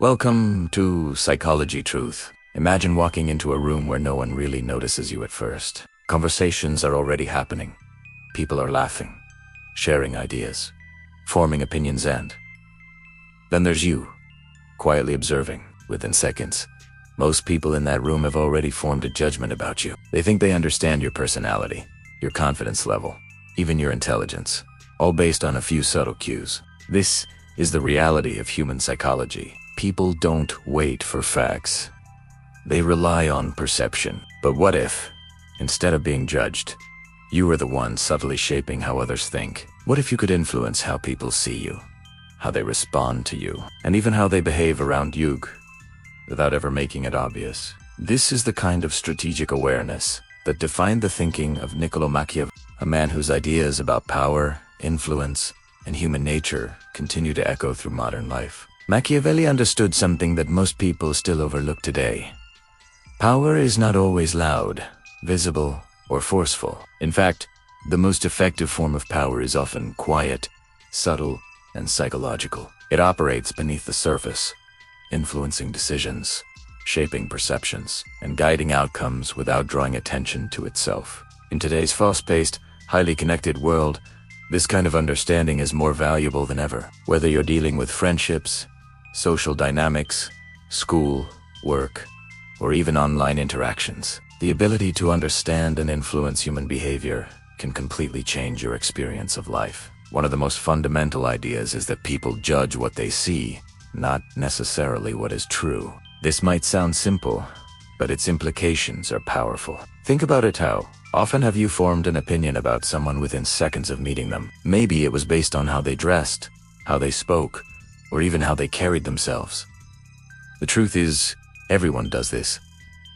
Welcome to Psychology Truth. Imagine walking into a room where no one really notices you at first. Conversations are already happening. People are laughing, sharing ideas, forming opinions, and then there's you, quietly observing. Within seconds, most people in that room have already formed a judgment about you. They think they understand your personality, your confidence level, even your intelligence, all based on a few subtle cues. This is the reality of human psychology. People don't wait for facts. They rely on perception. But what if, instead of being judged, you were the one subtly shaping how others think? What if you could influence how people see you, how they respond to you, and even how they behave around you, without ever making it obvious? This is the kind of strategic awareness that defined the thinking of Niccolò Machiavelli, a man whose ideas about power, influence, and human nature continue to echo through modern life. Machiavelli understood something that most people still overlook today. Power is not always loud, visible, or forceful. In fact, the most effective form of power is often quiet, subtle, and psychological. It operates beneath the surface, influencing decisions, shaping perceptions, and guiding outcomes without drawing attention to itself. In today's fast-paced, highly connected world, this kind of understanding is more valuable than ever. Whether you're dealing with friendships, social dynamics, school, work, or even online interactions, the ability to understand and influence human behavior can completely change your experience of life. One of the most fundamental ideas is that people judge what they see, not necessarily what is true. This might sound simple, but its implications are powerful. Think about it. How often have you formed an opinion about someone within seconds of meeting them? Maybe it was based on how they dressed, how they spoke, or even how they carried themselves. The truth is, everyone does this,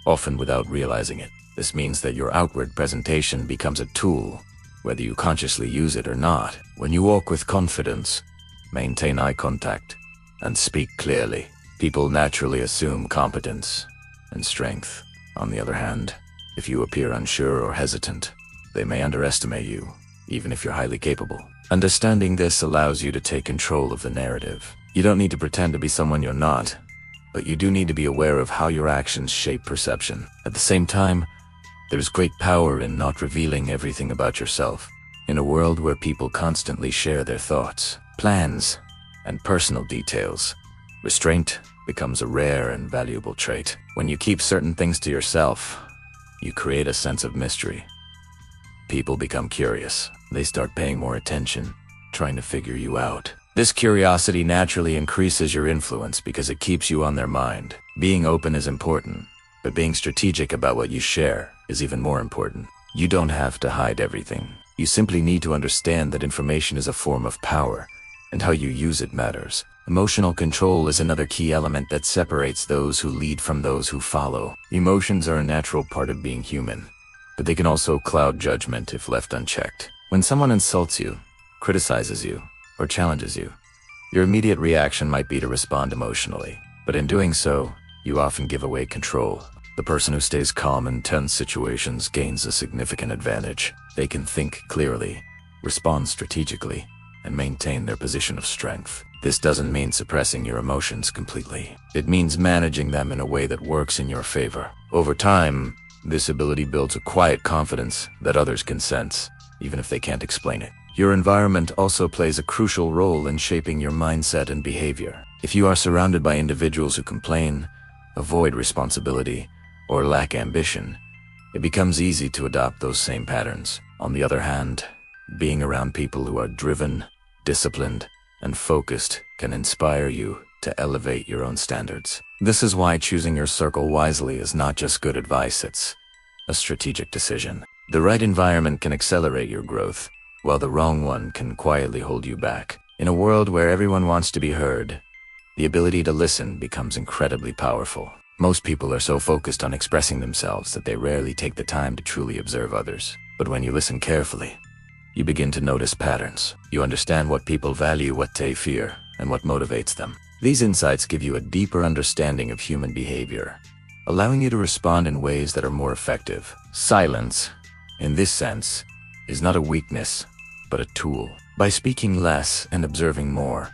often without realizing it. This means that your outward presentation becomes a tool, whether you consciously use it or not. When you walk with confidence, maintain eye contact, and speak clearly, people naturally assume competence and strength. On the other hand, if you appear unsure or hesitant, they may underestimate you, even if you're highly capable. Understanding this allows you to take control of the narrative. You don't need to pretend to be someone you're not, but you do need to be aware of how your actions shape perception. At the same time, there's great power in not revealing everything about yourself. In a world where people constantly share their thoughts, plans, and personal details, restraint becomes a rare and valuable trait. When you keep certain things to yourself, you create a sense of mystery. People become curious. They start paying more attention, trying to figure you out. This curiosity naturally increases your influence because it keeps you on their mind. Being open is important, but being strategic about what you share is even more important. You don't have to hide everything. You simply need to understand that information is a form of power, and how you use it matters. Emotional control is another key element that separates those who lead from those who follow. Emotions are a natural part of being human, but they can also cloud judgment if left unchecked. When someone insults you, criticizes you, or challenges you, your immediate reaction might be to respond emotionally. But in doing so, you often give away control. The person who stays calm in tense situations gains a significant advantage. They can think clearly, respond strategically, and maintain their position of strength. This doesn't mean suppressing your emotions completely. It means managing them in a way that works in your favor. Over time, this ability builds a quiet confidence that others can sense, even if they can't explain it. Your environment also plays a crucial role in shaping your mindset and behavior. If you are surrounded by individuals who complain, avoid responsibility, or lack ambition, it becomes easy to adopt those same patterns. On the other hand, being around people who are driven, disciplined, and focused can inspire you to elevate your own standards. This is why choosing your circle wisely is not just good advice, it's a strategic decision. The right environment can accelerate your growth, while the wrong one can quietly hold you back. In a world where everyone wants to be heard, the ability to listen becomes incredibly powerful. Most people are so focused on expressing themselves that they rarely take the time to truly observe others. But when you listen carefully, you begin to notice patterns. You understand what people value, what they fear, and what motivates them. These insights give you a deeper understanding of human behavior, allowing you to respond in ways that are more effective. Silence, in this sense, is not a weakness, but a tool. By speaking less and observing more,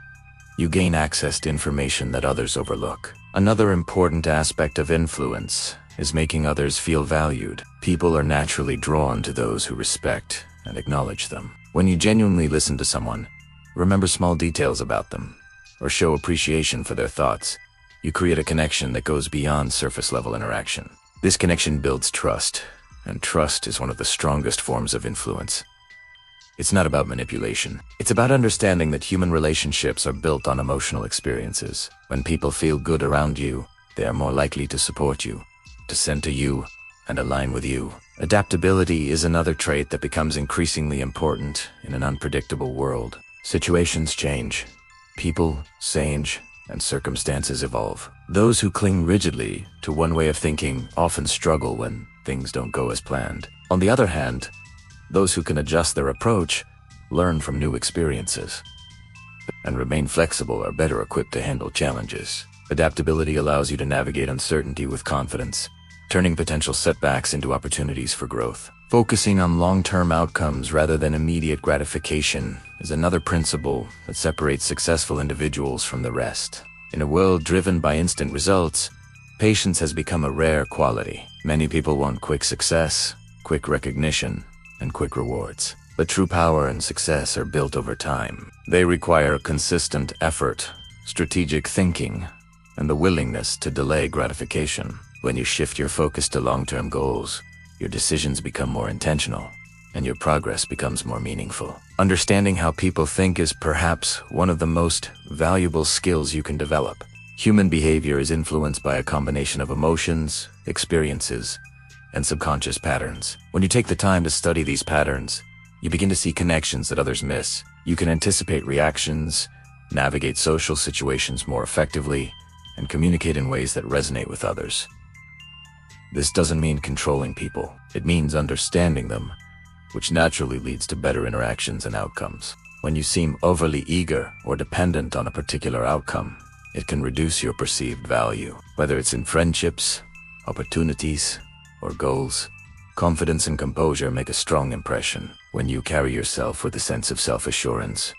You gain access to information that others overlook. Another important aspect of influence is making others feel valued. People are naturally drawn to those who respect and acknowledge them. When you genuinely listen to someone, remember small details about them, or show appreciation for their thoughts, you create a connection that goes beyond surface-level interaction. This connection builds trust, and trust is one of the strongest forms of influence. It's not about manipulation. It's about understanding that human relationships are built on emotional experiences. When people feel good around you, they are more likely to support you, to center you, and align with you. Adaptability is another trait that becomes increasingly important in an unpredictable world. Situations change. People change, and circumstances evolve. Those who cling rigidly to one way of thinking often struggle when things don't go as planned. On the other hand, those who can adjust their approach learn from new experiences and remain flexible are better equipped to handle challenges. Adaptability allows you to navigate uncertainty with confidence, turning potential setbacks into opportunities for growth. Focusing on long-term outcomes rather than immediate gratification is another principle that separates successful individuals from the rest. In a world driven by instant results, patience has become a rare quality. Many people want quick success, quick recognition, and quick rewards. But true power and success are built over time. They require consistent effort, strategic thinking, and the willingness to delay gratification. When you shift your focus to long-term goals, your decisions become more intentional, and your progress becomes more meaningful. Understanding how people think is perhaps one of the most valuable skills you can develop. Human behavior is influenced by a combination of emotions, experiences, and subconscious patterns. When you take the time to study these patterns, you begin to see connections that others miss. You can anticipate reactions, navigate social situations more effectively, and communicate in ways that resonate with others. This doesn't mean controlling people. It means understanding them, which naturally leads to better interactions and outcomes. When you seem overly eager or dependent on a particular outcome, it can reduce your perceived value. Whether it's in friendships, opportunities, or goals, confidence and composure make a strong impression. When you carry yourself with a sense of self-assurance,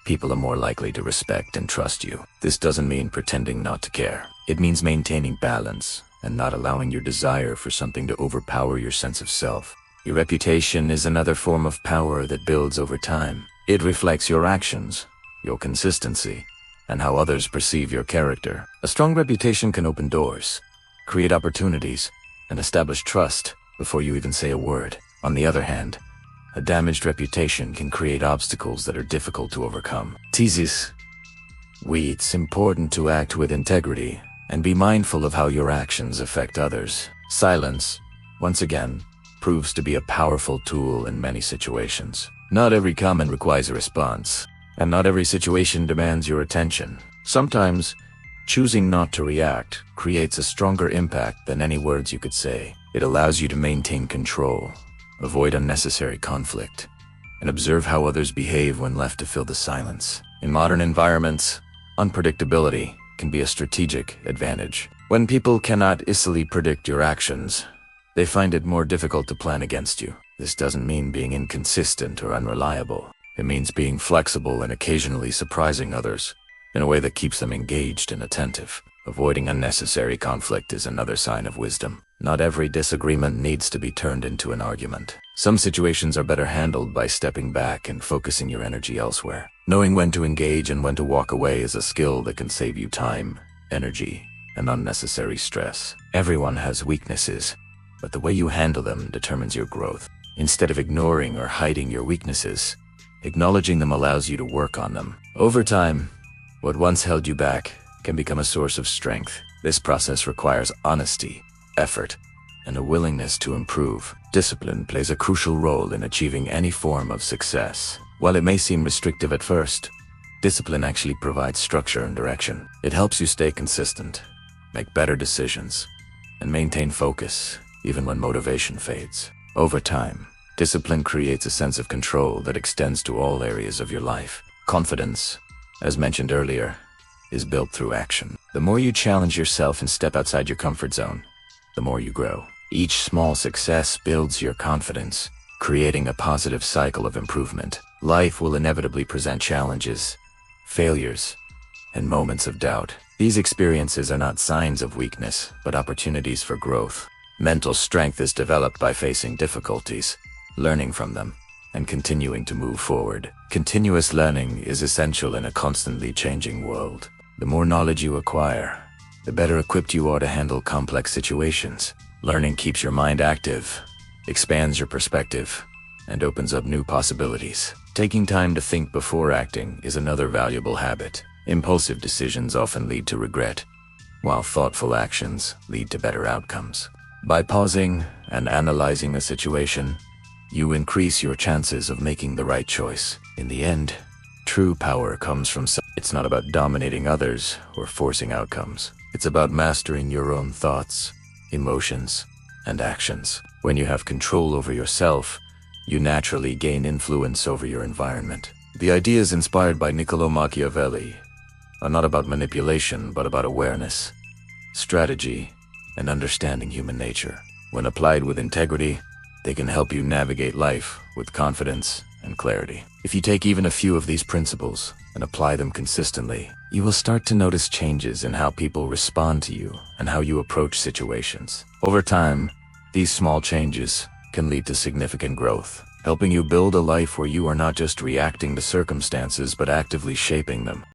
people are more likely to respect and trust you. This doesn't mean pretending not to care. It means maintaining balance and not allowing your desire for something to overpower your sense of self. Your reputation is another form of power that builds over time. It reflects your actions, your consistency, and how others perceive your character. A strong reputation can open doors, create opportunities, and establish trust before you even say a word. On the other hand, a damaged reputation can create obstacles that are difficult to overcome. It's important to act with integrity and be mindful of how your actions affect others. Silence, once again, proves to be a powerful tool in many situations. Not every comment requires a response, and not every situation demands your attention. Sometimes, choosing not to react creates a stronger impact than any words you could say. It allows you to maintain control, avoid unnecessary conflict, and observe how others behave when left to fill the silence. In modern environments, unpredictability can be a strategic advantage. When people cannot easily predict your actions, they find it more difficult to plan against you. This doesn't mean being inconsistent or unreliable. It means being flexible and occasionally surprising others in a way that keeps them engaged and attentive. Avoiding unnecessary conflict is another sign of wisdom. Not every disagreement needs to be turned into an argument. Some situations are better handled by stepping back and focusing your energy elsewhere. Knowing when to engage and when to walk away is a skill that can save you time, energy, and unnecessary stress. Everyone has weaknesses, but the way you handle them determines your growth. Instead of ignoring or hiding your weaknesses, acknowledging them allows you to work on them. Over time, what once held you back can become a source of strength. This process requires honesty, effort, and a willingness to improve. Discipline plays a crucial role in achieving any form of success. While it may seem restrictive at first, discipline actually provides structure and direction. It helps you stay consistent, make better decisions, and maintain focus even when motivation fades. Over time, discipline creates a sense of control that extends to all areas of your life. Confidence, as mentioned earlier, is built through action. The more you challenge yourself and step outside your comfort zone, the more you grow. Each small success builds your confidence, creating a positive cycle of improvement. Life will inevitably present challenges, failures, and moments of doubt. These experiences are not signs of weakness, but opportunities for growth. Mental strength is developed by facing difficulties, learning from them, and continuing to move forward. Continuous learning is essential in a constantly changing world. The more knowledge you acquire, the better equipped you are to handle complex situations. Learning keeps your mind active, expands your perspective, and opens up new possibilities. Taking time to think before acting is another valuable habit. Impulsive decisions often lead to regret, while thoughtful actions lead to better outcomes. By pausing and analyzing a situation, you increase your chances of making the right choice. In the end, true power comes from It's not about dominating others or forcing outcomes. It's about mastering your own thoughts, emotions, and actions. When you have control over yourself, you naturally gain influence over your environment. The ideas inspired by Niccolò Machiavelli are not about manipulation, but about awareness, strategy, and understanding human nature. When applied with integrity, they can help you navigate life with confidence and clarity. If you take even a few of these principles and apply them consistently, you will start to notice changes in how people respond to you and how you approach situations. Over time, these small changes can lead to significant growth, helping you build a life where you are not just reacting to circumstances but actively shaping them.